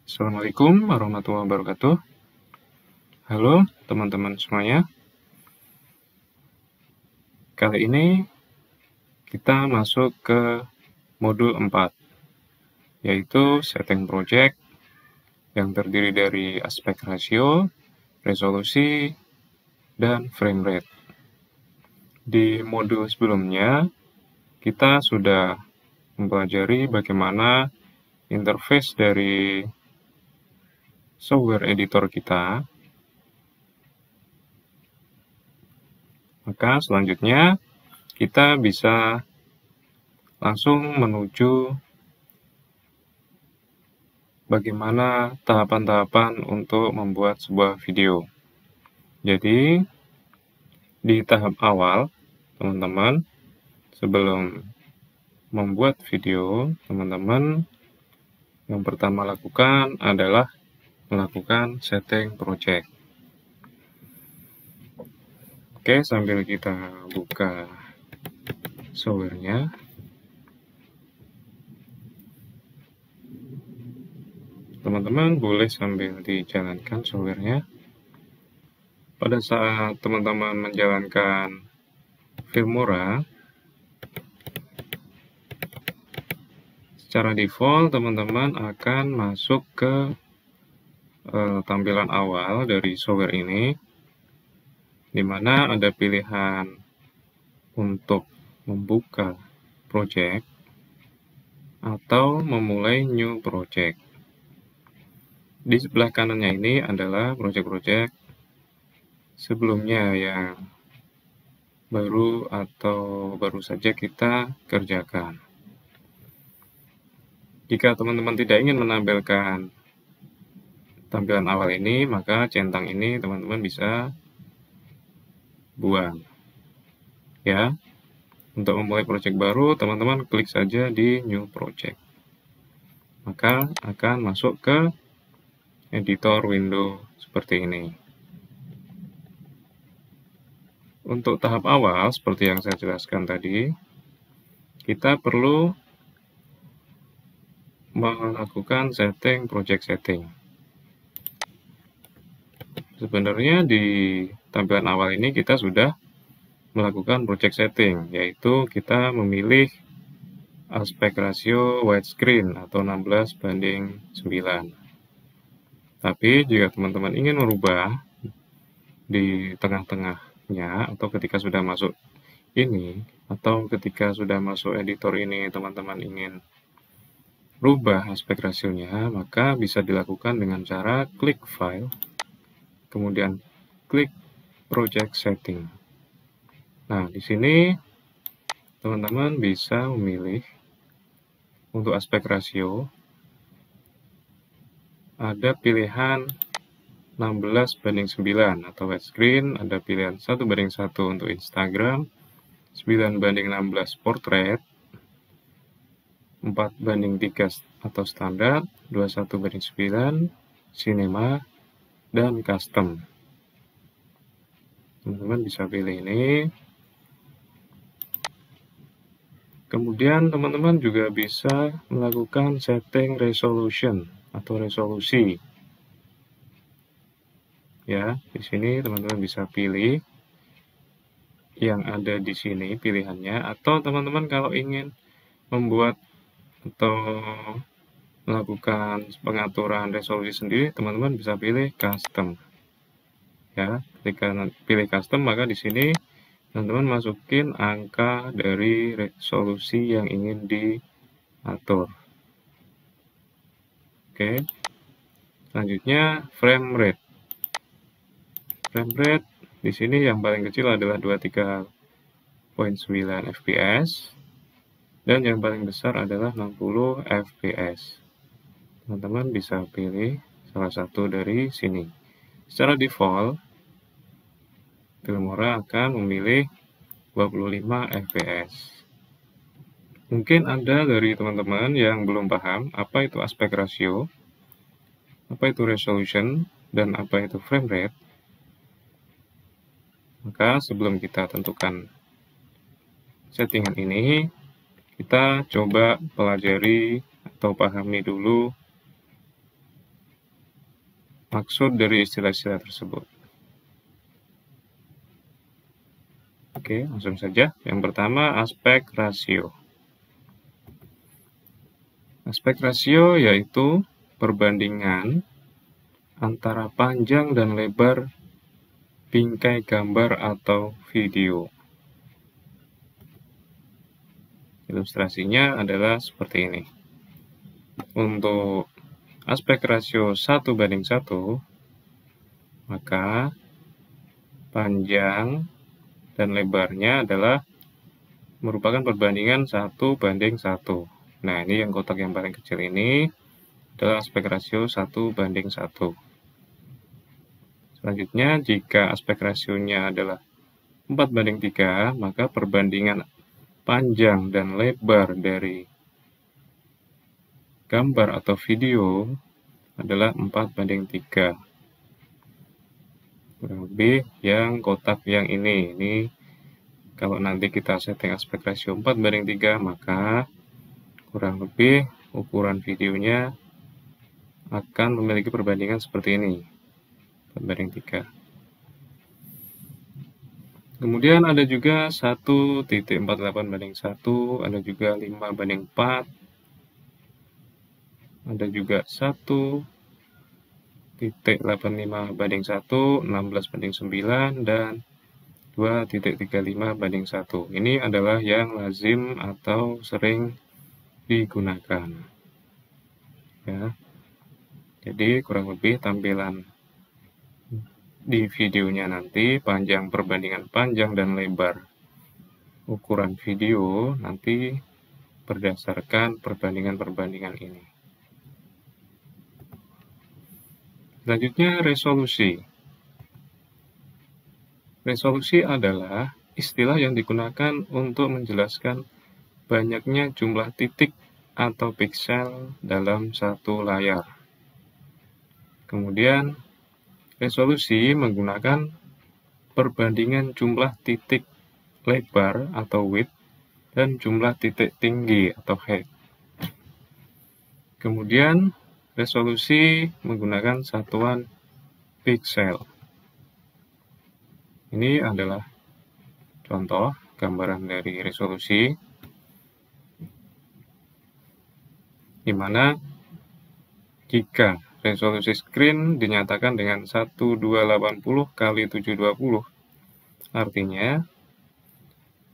Assalamualaikum warahmatullahi wabarakatuh. Halo teman-teman semuanya. Kali ini kita masuk ke modul 4, yaitu setting project yang terdiri dari aspek rasio, resolusi, dan frame rate. Di modul sebelumnya, kita sudah mempelajari bagaimana interface dari software editor kita. Maka selanjutnya kita bisa langsung menuju bagaimana tahapan-tahapan untuk membuat sebuah video. Jadi, di tahap awal, teman-teman, sebelum membuat video, teman-teman yang pertama lakukan adalah melakukan setting project. Oke, sambil kita buka software-nya. Teman-teman boleh sambil dijalankan software-nya. Pada saat teman-teman menjalankan Filmora, secara default teman-teman akan masuk ke tampilan awal dari software ini, di mana ada pilihan untuk membuka project atau memulai new project. Di sebelah kanannya ini adalah project-project sebelumnya yang baru atau baru saja kita kerjakan. Jika teman-teman tidak ingin menampilkan tampilan awal ini, maka centang ini teman-teman bisa buang. Ya, untuk memulai project baru, teman-teman klik saja di new project. Maka akan masuk ke editor window seperti ini. Untuk tahap awal, seperti yang saya jelaskan tadi, kita perlu melakukan setting project setting. Sebenarnya di tampilan awal ini kita sudah melakukan project setting, yaitu kita memilih aspek rasio widescreen atau 16:9. Tapi jika teman-teman ingin merubah di tengah-tengahnya atau ketika sudah masuk ini, atau ketika sudah masuk editor ini teman-teman ingin rubah aspek rasionya, maka bisa dilakukan dengan cara klik file, kemudian klik project setting. Nah, di sini teman-teman bisa memilih untuk aspek rasio, ada pilihan 16:9 atau widescreen, ada pilihan 1:1 untuk Instagram, 9:16 portrait, 4:3 atau standar, 21:9, cinema, dan custom. Teman-teman bisa pilih ini. Kemudian teman-teman juga bisa melakukan setting resolution atau resolusi. Ya, di sini teman-teman bisa pilih yang ada di sini pilihannya, atau teman-teman kalau ingin membuat atau melakukan pengaturan resolusi sendiri, teman-teman bisa pilih custom. Ya, ketika pilih custom, maka di sini teman-teman masukin angka dari resolusi yang ingin diatur. Oke. Selanjutnya frame rate. Frame rate di sini yang paling kecil adalah 23.9 fps dan yang paling besar adalah 60 fps. Teman-teman bisa pilih salah satu dari sini. Secara default, Filmora akan memilih 25 fps. Mungkin ada dari teman-teman yang belum paham apa itu aspek rasio, apa itu resolution, dan apa itu frame rate. Maka sebelum kita tentukan settingan ini, kita coba pelajari atau pahami dulu maksud dari istilah-istilah tersebut. Oke, langsung saja. Yang pertama, aspek rasio. Aspek rasio yaitu perbandingan antara panjang dan lebar bingkai gambar atau video. Ilustrasinya adalah seperti ini. Untuk aspek rasio 1:1, maka panjang dan lebarnya adalah merupakan perbandingan 1:1. Nah, ini yang kotak yang paling kecil ini adalah aspek rasio 1:1. Selanjutnya, jika aspek rasionya adalah 4:3, maka perbandingan panjang dan lebar dari gambar atau video adalah 4:3. Kurang lebih yang kotak yang ini kalau nanti kita setting aspek rasio 4:3, maka kurang lebih ukuran videonya akan memiliki perbandingan seperti ini, 4:3. Kemudian ada juga 1.48:1, ada juga 5:4, ada juga 1.85:1, 16:9, dan 2.35:1. Ini adalah yang lazim atau sering digunakan. Ya. Jadi kurang lebih tampilan di videonya nanti perbandingan panjang dan lebar ukuran video nanti berdasarkan perbandingan-perbandingan ini. Selanjutnya resolusi. Resolusi adalah istilah yang digunakan untuk menjelaskan banyaknya jumlah titik atau piksel dalam satu layar. Kemudian resolusi menggunakan perbandingan jumlah titik lebar atau width dan jumlah titik tinggi atau height. Kemudian resolusi menggunakan satuan piksel. Ini adalah contoh gambaran dari resolusi, di mana jika resolusi screen dinyatakan dengan 1280 x 720, artinya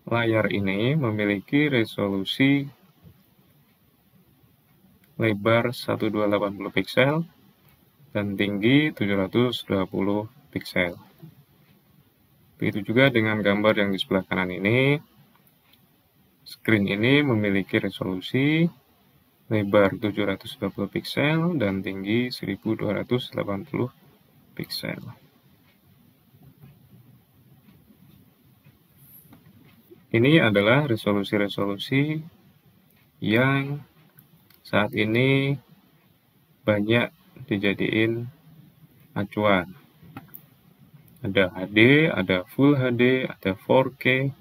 layar ini memiliki resolusi lebar 1280 piksel dan tinggi 720 piksel. Begitu juga dengan gambar yang di sebelah kanan ini. Screen ini memiliki resolusi lebar 720 piksel dan tinggi 1280 piksel. Ini adalah resolusi-resolusi yang saat ini banyak dijadiin acuan. Ada HD, ada Full HD, ada 4K,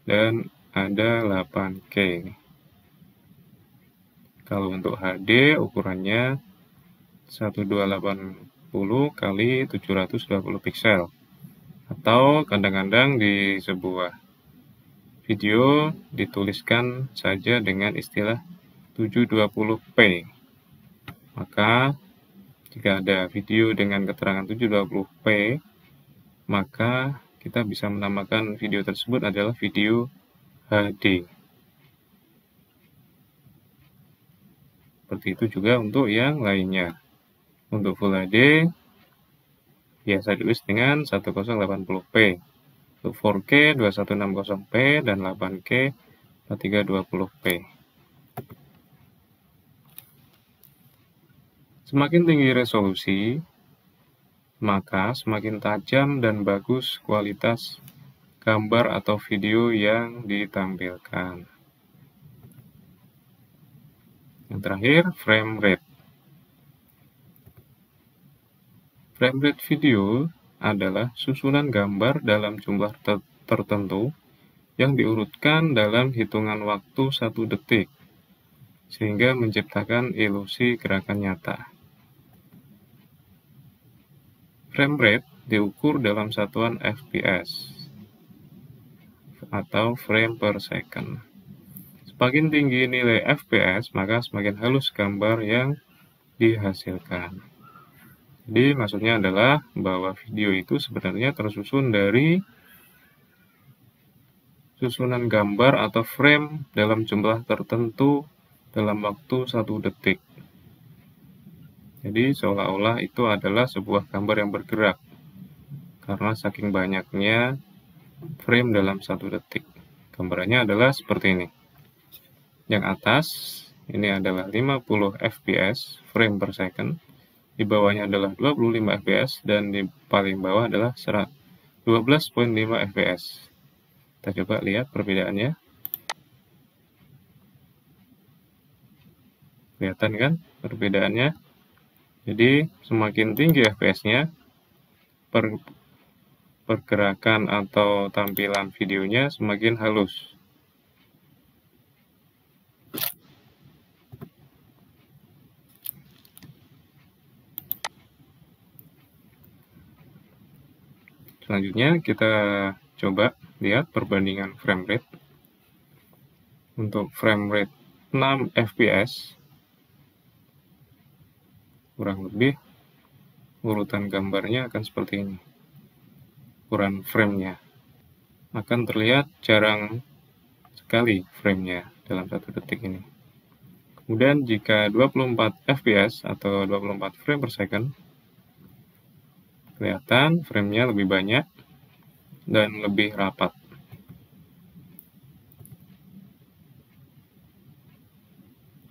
dan ada 8K. Kalau untuk HD ukurannya 1280 x 720 piksel. Atau kadang-kadang di sebuah video dituliskan saja dengan istilah 720p. Maka jika ada video dengan keterangan 720p, maka kita bisa menamakan video tersebut adalah video HD. Seperti itu juga untuk yang lainnya. Untuk Full HD biasa ditulis dengan 1080p. Untuk 4K 2160p dan 8K 320p. Semakin tinggi resolusi, maka semakin tajam dan bagus kualitas gambar atau video yang ditampilkan. Yang terakhir, frame rate. Frame rate video adalah susunan gambar dalam jumlah tertentu yang diurutkan dalam hitungan waktu 1 detik, sehingga menciptakan ilusi gerakan nyata. Frame rate diukur dalam satuan FPS atau frame per second. Semakin tinggi nilai FPS, maka semakin halus gambar yang dihasilkan. Jadi maksudnya adalah bahwa video itu sebenarnya tersusun dari susunan gambar atau frame dalam jumlah tertentu dalam waktu 1 detik. Jadi seolah-olah itu adalah sebuah gambar yang bergerak karena saking banyaknya frame dalam 1 detik. Gambarannya adalah seperti ini. Yang atas ini adalah 50 fps frame per second, di bawahnya adalah 25 fps, dan di paling bawah adalah 12.5 fps. Kita coba lihat perbedaannya. Kelihatan kan perbedaannya? Jadi semakin tinggi fps-nya, pergerakan atau tampilan videonya semakin halus. Selanjutnya kita coba lihat perbandingan frame rate. Untuk frame rate 6 fps, kurang lebih urutan gambarnya akan seperti ini. Ukuran frame-nya akan terlihat jarang sekali frame-nya dalam 1 detik ini. Kemudian jika 24 fps atau 24 frame per second, kelihatan frame-nya lebih banyak dan lebih rapat.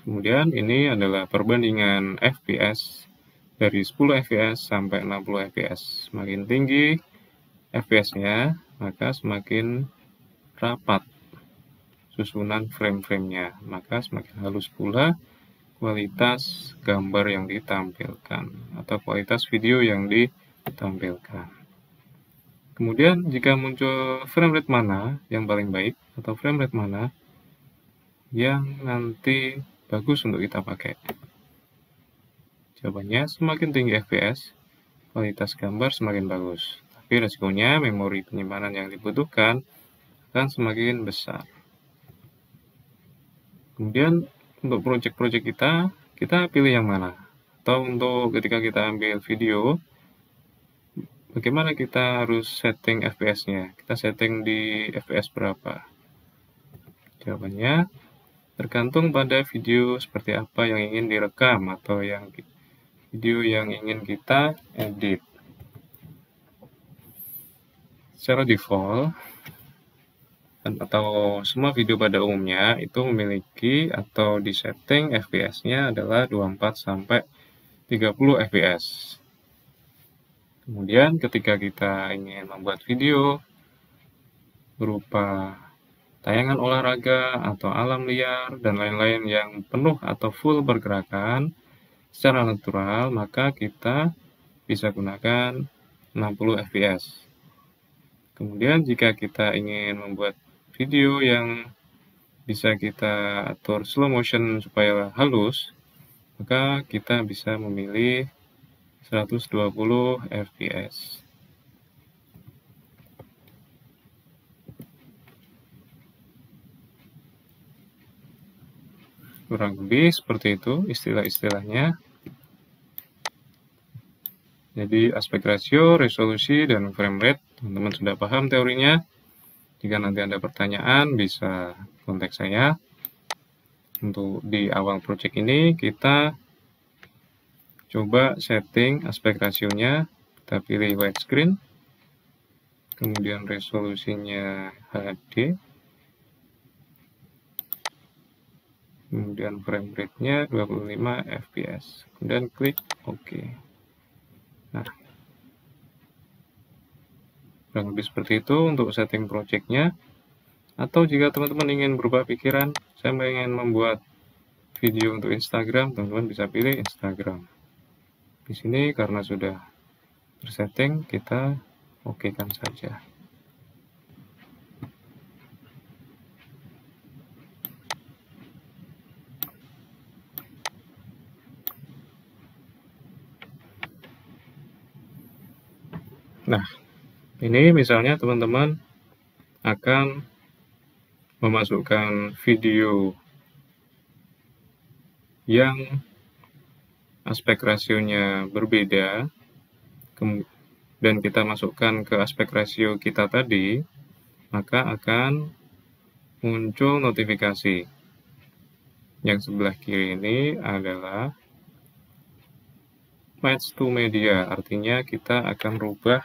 Kemudian ini adalah perbandingan fps dari 10 fps sampai 60 fps. Semakin tinggi fps-nya, maka semakin rapat susunan frame-frame-nya, maka semakin halus pula kualitas gambar yang ditampilkan atau kualitas video yang ditampilkan. Kemudian jika muncul frame rate mana yang paling baik atau frame rate mana yang nanti bagus untuk kita pakai? Jawabannya, semakin tinggi fps, kualitas gambar semakin bagus. Tapi resikonya memori penyimpanan yang dibutuhkan akan semakin besar. Kemudian untuk project-project kita pilih yang mana? Atau untuk ketika kita ambil video, bagaimana kita harus setting fps-nya? Kita setting di fps berapa? Jawabannya, tergantung pada video seperti apa yang ingin direkam atau video yang ingin kita edit. Secara default atau semua video pada umumnya itu memiliki atau disetting fps-nya adalah 24 sampai 30 fps. Kemudian ketika kita ingin membuat video berupa tayangan olahraga atau alam liar dan lain-lain yang penuh atau full pergerakan secara natural, maka kita bisa gunakan 60 fps. Kemudian jika kita ingin membuat video yang bisa kita atur slow motion supaya halus, maka kita bisa memilih 120 fps. Kurang lebih seperti itu istilah-istilahnya. Jadi aspek rasio, resolusi, dan frame rate, teman-teman sudah paham teorinya. Jika nanti ada pertanyaan, bisa kontak saya. Untuk di awal project ini, kita coba setting aspek rasionya. Kita pilih widescreen. Kemudian resolusinya HD. Kemudian frame rate-nya 25 fps. Kemudian klik OK. Nah, kurang lebih seperti itu untuk setting project-nya. Atau jika teman-teman ingin berubah pikiran, saya ingin membuat video untuk Instagram, teman-teman bisa pilih Instagram. Di sini karena sudah tersetting, kita OK-kan saja. Nah, ini misalnya teman-teman akan memasukkan video yang aspek rasionya berbeda, dan kita masukkan ke aspek rasio kita tadi, maka akan muncul notifikasi. Yang sebelah kiri ini adalah match to media, artinya kita akan rubah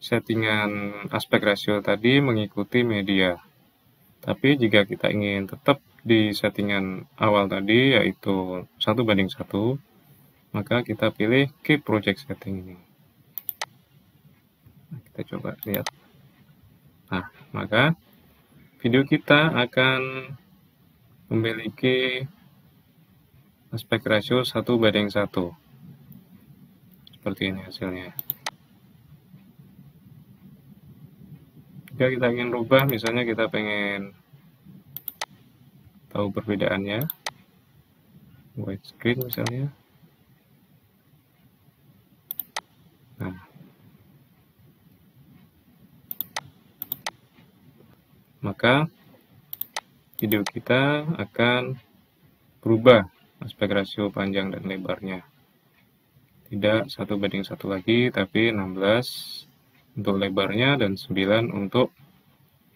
settingan aspek rasio tadi mengikuti media. Tapi jika kita ingin tetap di settingan awal tadi, yaitu 1:1, maka kita pilih keep project setting ini. Nah, kita coba lihat. Nah, maka video kita akan memiliki aspek rasio 1:1. Seperti ini hasilnya. Jika kita ingin rubah, misalnya kita pengen tahu perbedaannya, widescreen misalnya. Nah, maka video kita akan berubah aspek rasio panjang dan lebarnya. Tidak 1:1 lagi, tapi 16 untuk lebarnya dan 9 untuk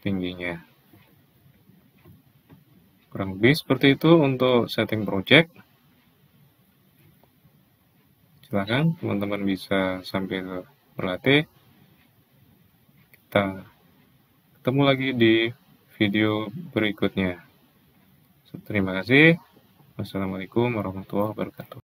tingginya. Kurang lebih seperti itu untuk setting project. Silakan teman-teman bisa sambil berlatih. Kita ketemu lagi di video berikutnya. Terima kasih. Wassalamualaikum warahmatullahi wabarakatuh.